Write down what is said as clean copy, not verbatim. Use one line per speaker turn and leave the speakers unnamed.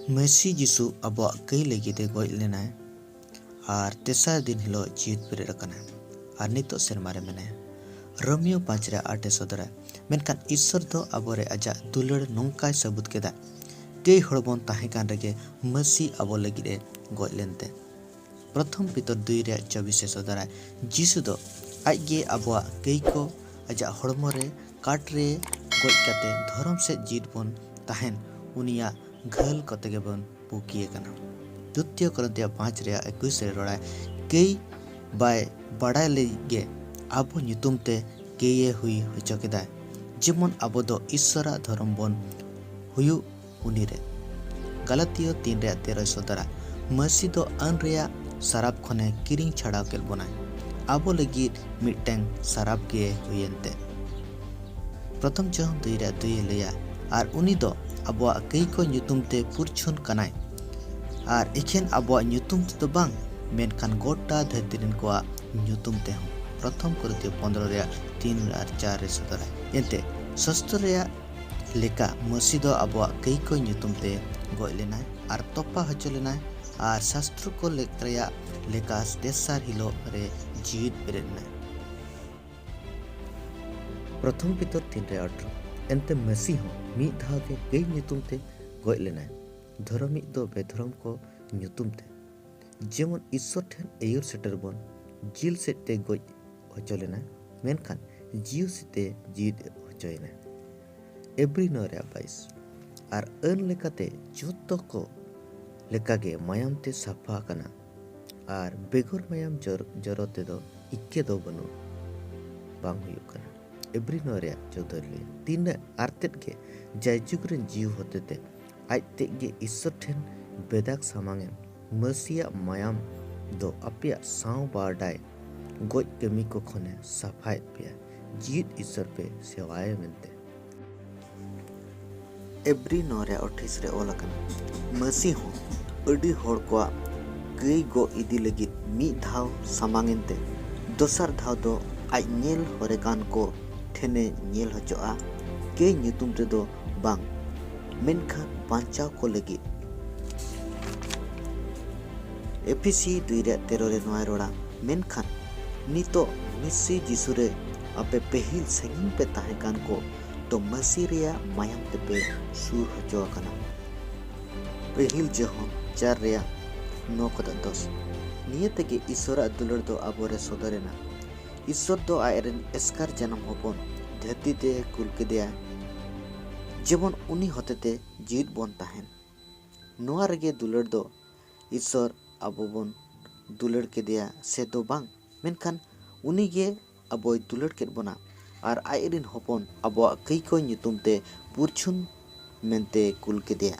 ᱢᱮᱥᱤ ᱡᱤᱥᱩ ᱟᱵᱚᱣᱟᱜ ᱠᱟᱹᱭ ᱞᱟᱹᱜᱤᱫ ᱮ ᱜᱚᱡ ᱞᱮᱱᱟᱭ ᱟᱨ ᱛᱮᱥᱟᱨ ᱫᱤᱱ ᱦᱤᱞᱳᱜ ᱡᱤᱣᱤᱫ ᱵᱮᱨᱮᱫ ᱟᱠᱟᱱᱟ ᱟᱨ ᱱᱤᱛᱚᱜ ᱥᱮᱨᱢᱟ ᱨᱮ ᱢᱮᱱᱟᱭᱟ। ᱨᱳᱢᱤयो 5 ᱨᱮ 8 ᱥᱚᱫᱚᱨᱟ, ᱢᱮᱱᱠᱷᱟन ईश्वर दो आबोरे आजा दुलड़ नोंकाय सबूत केदा कई हड़बन ताहे कान रेगे मसी आबो लगिद ए गoj लेनते। प्रथम पितर 2 रे 24 सदरा जीसु दो आजगे आबोआ कई को आजा हड़मो रे काट रे गoj काते धर्म से जीत बन ताहेन उनिया घल कते गे बन पुकिए कना। द्वितीय कोरिन्थियो 5 रे 21 रे रोड़ा कई बाय बड़ाय लेगे आबो nyutum te keye hui hocho kedaय जेमन आबो दो ईश्वरा धर्म बन हुयु उनिरे। गलातियो 3 रे 13 सदरा मसी दो अन रेया सराब खने किरिंग छाड़ाव केल बनाय आबो लगिद मिटटेंग सराब के हुयेनते। प्रथम जहन 2 रे 2 लेया आर उनी दो आबोआ कई को nyutum te पुरछुन कनाय आर एखेन आबोआ nyutum te दो बांग मेनखान गोटा धरती रेन कोआ nyutum te हूं। प्रथम कोरिन्थियो 15 रे 3 और 4 रे सदरा एंते शस्त्र रे लेका मसी दो आबोआ कई को nyutum te गoj लेनाय आर तोपा हचो लेनाय आर शास्त्र को लेका तेसार हिलो रे जीवित बेरेनाय। प्रथम पितर 3 रे 8 एंते मसी हो मी धाव के कई nyutum te गoj लेनाय धर्मी दो बेधर्म को nyutum te जेमन ईश्वर ठेन एयुर सेटर बन जिल सेते गoj हचो लेनाय मेनखान जीव सेते जीत हचोयना। एब्री 9 रे 22 आर अन लेकाते जोतो को लेकागे मायाम ते साफा कना आर बेगर मायाम जरोते दो इक्के दो बनु बांग हुयु कना। एब्री 9 रे 14 ले तीन आरतेत के जायजुग रेन जीव होते ते आजते गे ईश्वर ठेन बेदाक सामांगेन मसीया मायाम दो अपिया साव बारडाय गoj कमी को खने सफाय पे जीत ईश्वर पे सेवाए मेनते। एब्री 9 रे 28 रे ओलकना मसी हो अडी होड़ को कई गो इदी लगित मी धाव सामांगेनते दोसर धाव दो आज नेल होरेकान को ठेने नेल हचोआ के nyutum रे दो बांग मेनखान बांचाव को लगित। एफिसी 2 रे 13 रे नोय रोड़ा मेनखान नितो मिसी जिसुरे अपे पहिल संगिन पे ताहेकान को तो मसी रिया मायाम ते पे सुर हचो कना। पहिल जहन 4 रिया 9-10 नियते के ईश्वरा दुलड़ दो आबोरे सदरेना ईश्वर दो आयरन एस्कार जन्म होपन धरती ते कुल के दिया जेमन उनी होतेते जीत बन ताहेन नोआ रेगे दुलड़ दो ईश्वर आबो बन दुलड़ के दिया से दो बांग मेनखान उनी गे आबोय दुलड़ केद बना आर आयरिन होपन आबोआ कई को nyutum te पुरछुन मेनते कुल के दिया।